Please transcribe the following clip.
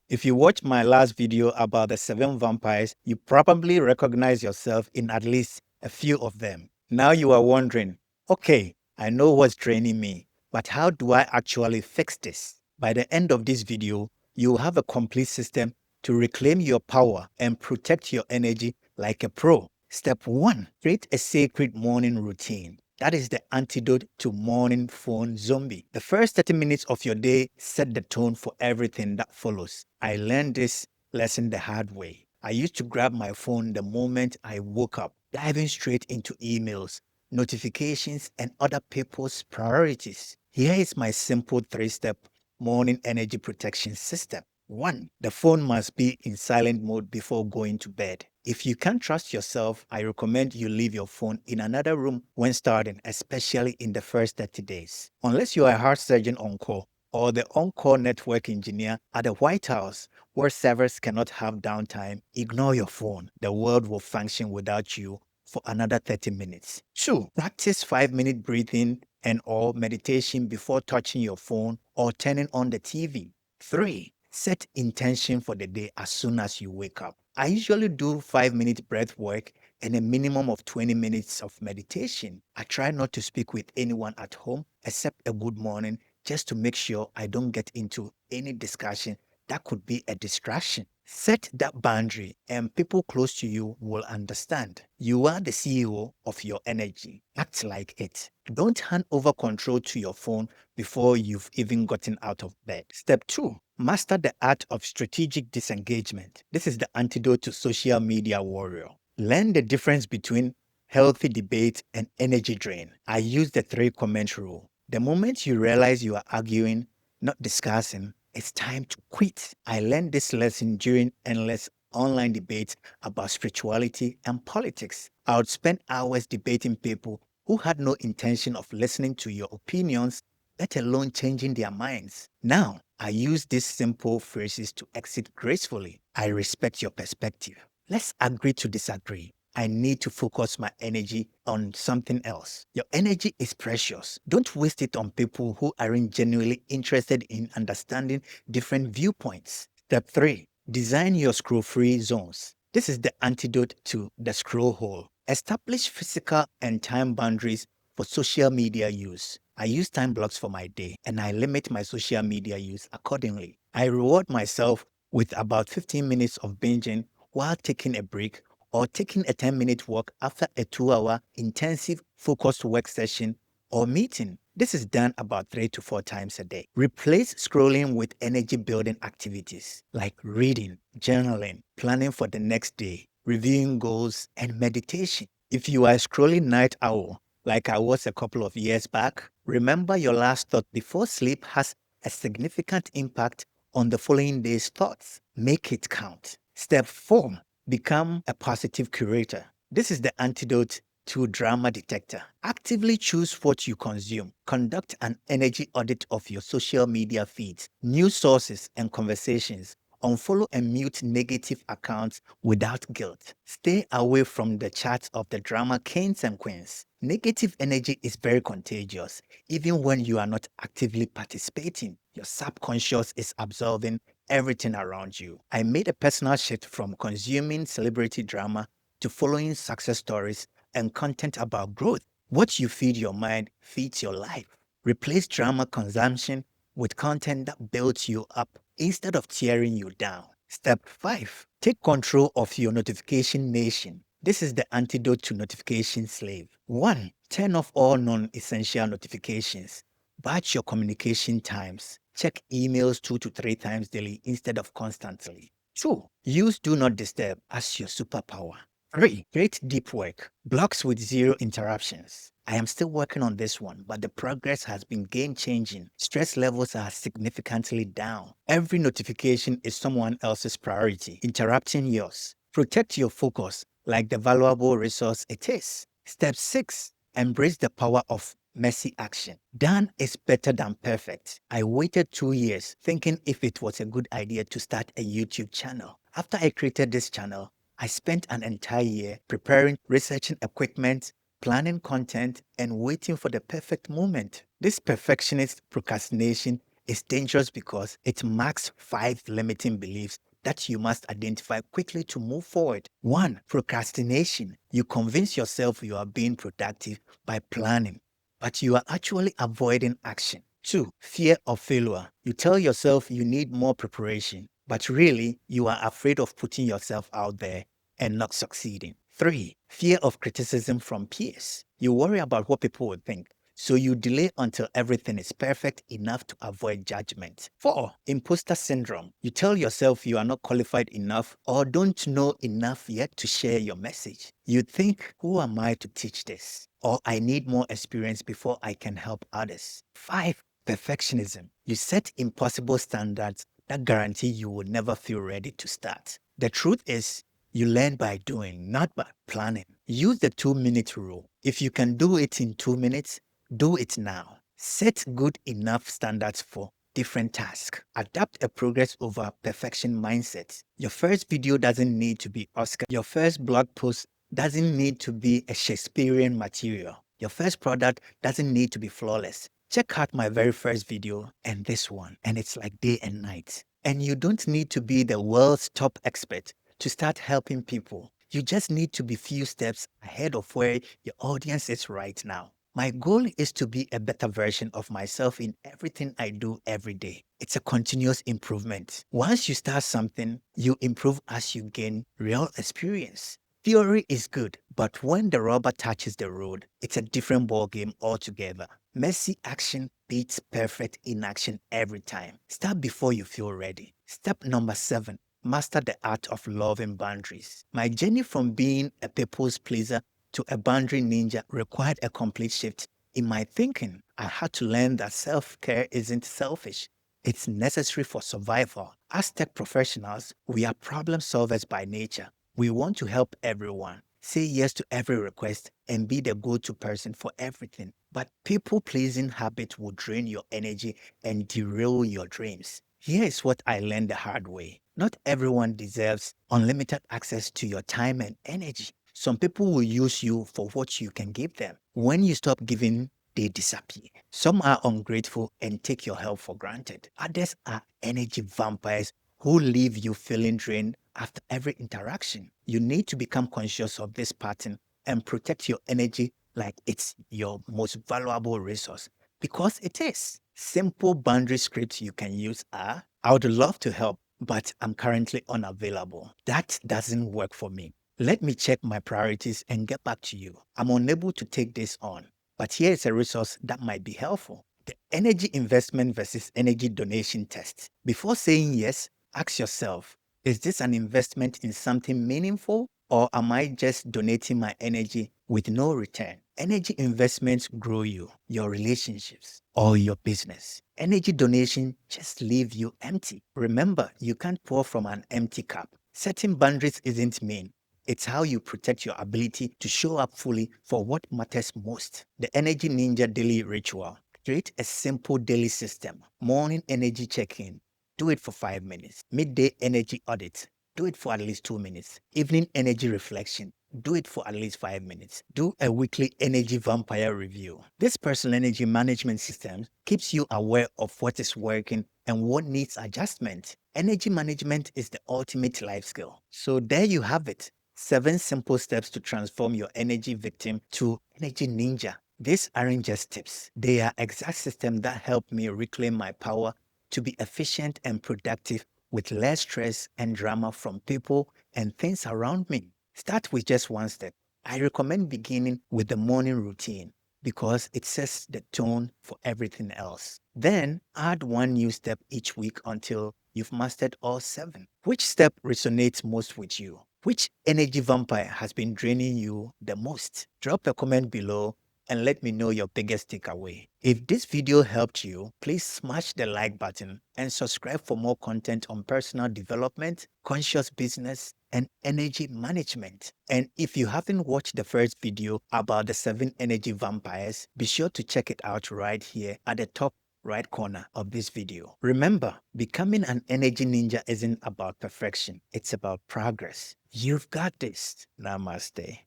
If you watched my last video about the 7 vampires, you probably recognize yourself in at least a few of them. Now you are wondering, okay, I know what's draining me, but how do I actually fix this? By the end of this video, you'll have a complete system to reclaim your power and protect your energy like a pro. Step 1. Create a sacred morning routine. That is the antidote to morning phone zombie. The first 30 minutes of your day set the tone for everything that follows. I learned this lesson the hard way. I used to grab my phone the moment I woke up, diving straight into emails, notifications, and other people's priorities. Here is my simple 3-step morning energy protection system. 1. The phone must be in silent mode before going to bed. If you can't trust yourself, I recommend you leave your phone in another room when starting, especially in the first 30 days. Unless you are a heart surgeon on call or the on-call network engineer at the White House, where servers cannot have downtime, ignore your phone. The world will function without you for another 30 minutes. 2. Practice 5-minute breathing and or meditation before touching your phone or turning on the TV. 3. Set intention for the day as soon as you wake up. I usually do 5-minute breath work and a minimum of 20 minutes of meditation. I try not to speak with anyone at home except a good morning, just to make sure I don't get into any discussion that could be a distraction. Set that boundary and people close to you will understand. You are the CEO of your energy. Act like it. Don't hand over control to your phone before you've even gotten out of bed. Step 2. Master the art of strategic disengagement. This is the antidote to social media warrior. Learn the difference between healthy debate and energy drain. I use the 3-comment rule. The moment you realize you are arguing, not discussing, it's time to quit. I learned this lesson during endless online debates about spirituality and politics. I would spend hours debating people who had no intention of listening to your opinions, let alone changing their minds. Now, I use these simple phrases to exit gracefully. I respect your perspective. Let's agree to disagree. I need to focus my energy on something else. Your energy is precious. Don't waste it on people who aren't genuinely interested in understanding different viewpoints. Step 3. Design your scroll-free zones. This is the antidote to the scroll hole. Establish physical and time boundaries for social media use. I use time blocks for my day and I limit my social media use accordingly. I reward myself with about 15 minutes of binging while taking a break or taking a 10-minute walk after a 2-hour intensive focused work session or meeting. This is done about 3 to 4 times a day. Replace scrolling with energy-building activities like reading, journaling, planning for the next day, reviewing goals, and meditation. If you are a scrolling night owl, like I was a couple of years back, remember your last thought before sleep has a significant impact on the following day's thoughts. Make it count. Step 4. Become a positive curator. This is the antidote to drama detector. Actively choose what you consume. Conduct an energy audit of your social media feeds, news sources, and conversations. Unfollow and mute negative accounts without guilt. Stay away from the chats of the drama kings and queens. Negative energy is very contagious. Even when you are not actively participating, your subconscious is absorbing everything around you. I made a personal shift from consuming celebrity drama to following success stories and content about growth. What you feed your mind feeds your life. Replace drama consumption with content that builds you up instead of tearing you down. Step 5. Take control of your notification nation. This is the antidote to notification slave. 1. Turn off all non-essential notifications. Batch your communication times. Check emails 2 to 3 times daily instead of constantly. 2. Use Do Not Disturb as your superpower. 3. Create deep work. Blocks with 0 interruptions. I am still working on this one, but the progress has been game-changing. Stress levels are significantly down. Every notification is someone else's priority, interrupting yours. Protect your focus like the valuable resource it is. Step 6. Embrace the power of messy action. Done is better than perfect. I waited 2 years thinking if it was a good idea to start a YouTube channel. After I created this channel, I spent an entire year preparing, researching equipment, planning content, and waiting for the perfect moment. This perfectionist procrastination is dangerous because it marks 5 limiting beliefs that you must identify quickly to move forward. 1. Procrastination. You convince yourself you are being productive by planning, but you are actually avoiding action. 2. Fear of failure. You tell yourself you need more preparation, but really you are afraid of putting yourself out there and not succeeding. 3. Fear of criticism from peers. You worry about what people will think, so you delay until everything is perfect enough to avoid judgment. 4. Imposter syndrome. You tell yourself you are not qualified enough or don't know enough yet to share your message. You think, who am I to teach this? Or I need more experience before I can help others. 5. Perfectionism. You set impossible standards that guarantee you will never feel ready to start. The truth is, you learn by doing, not by planning. Use the 2-minute rule. If you can do it in 2 minutes, do it now. Set good enough standards for different tasks. Adapt a progress over perfection mindset. Your first video doesn't need to be Oscar. Your first blog post doesn't need to be a Shakespearean material. Your first product doesn't need to be flawless. Check out my very first video and this one, and it's like day and night. And you don't need to be the world's top expert to start helping people. You just need to be few steps ahead of where your audience is right now. My goal is to be a better version of myself in everything I do every day. It's a continuous improvement. Once you start something, you improve as you gain real experience. Theory is good, but when the rubber touches the road, it's a different ballgame altogether. Messy action beats perfect inaction every time. Start before you feel ready. Step number 7. Master the art of loving boundaries. My journey from being a people's pleaser to a boundary ninja required a complete shift in my thinking. I had to learn that self-care isn't selfish. It's necessary for survival. As tech professionals, we are problem solvers by nature. We want to help everyone, say yes to every request, and be the go-to person for everything. But people-pleasing habits will drain your energy and derail your dreams. Here is what I learned the hard way. Not everyone deserves unlimited access to your time and energy. Some people will use you for what you can give them. When you stop giving, they disappear. Some are ungrateful and take your help for granted. Others are energy vampires who leave you feeling drained after every interaction. You need to become conscious of this pattern and protect your energy like it's your most valuable resource, because it is. Simple boundary scripts you can use are, I would love to help, but I'm currently unavailable. That doesn't work for me. Let me check my priorities and get back to you. I'm unable to take this on, but here is a resource that might be helpful. The energy investment versus energy donation test. Before saying yes, ask yourself, is this an investment in something meaningful, or am I just donating my energy with no return? Energy investments grow you, your relationships, or your business. Energy donation just leave you empty. Remember, you can't pour from an empty cup. Setting boundaries isn't mean. It's how you protect your ability to show up fully for what matters most. The Energy Ninja Daily Ritual. Create a simple daily system. Morning energy check-in. Do it for 5 minutes. Midday energy audit. Do it for at least 2 minutes. Evening energy reflection. Do it for at least 5 minutes. Do a weekly energy vampire review. This personal energy management system keeps you aware of what is working and what needs adjustment. Energy management is the ultimate life skill. So there you have it. 7 simple steps to transform your energy victim to energy ninja. These aren't just tips. They are exact systems that help me reclaim my power to be efficient and productive with less stress and drama from people and things around me. Start with just one step. I recommend beginning with the morning routine because it sets the tone for everything else. Then add one new step each week until you've mastered all 7. Which step resonates most with you? Which energy vampire has been draining you the most? Drop a comment below and let me know your biggest takeaway. If this video helped you, please smash the like button and subscribe for more content on personal development, conscious business, and energy management. And if you haven't watched the first video about the 7 energy vampires, be sure to check it out right here at the top right corner of this video. Remember, becoming an energy ninja isn't about perfection. It's about progress. You've got this. Namaste.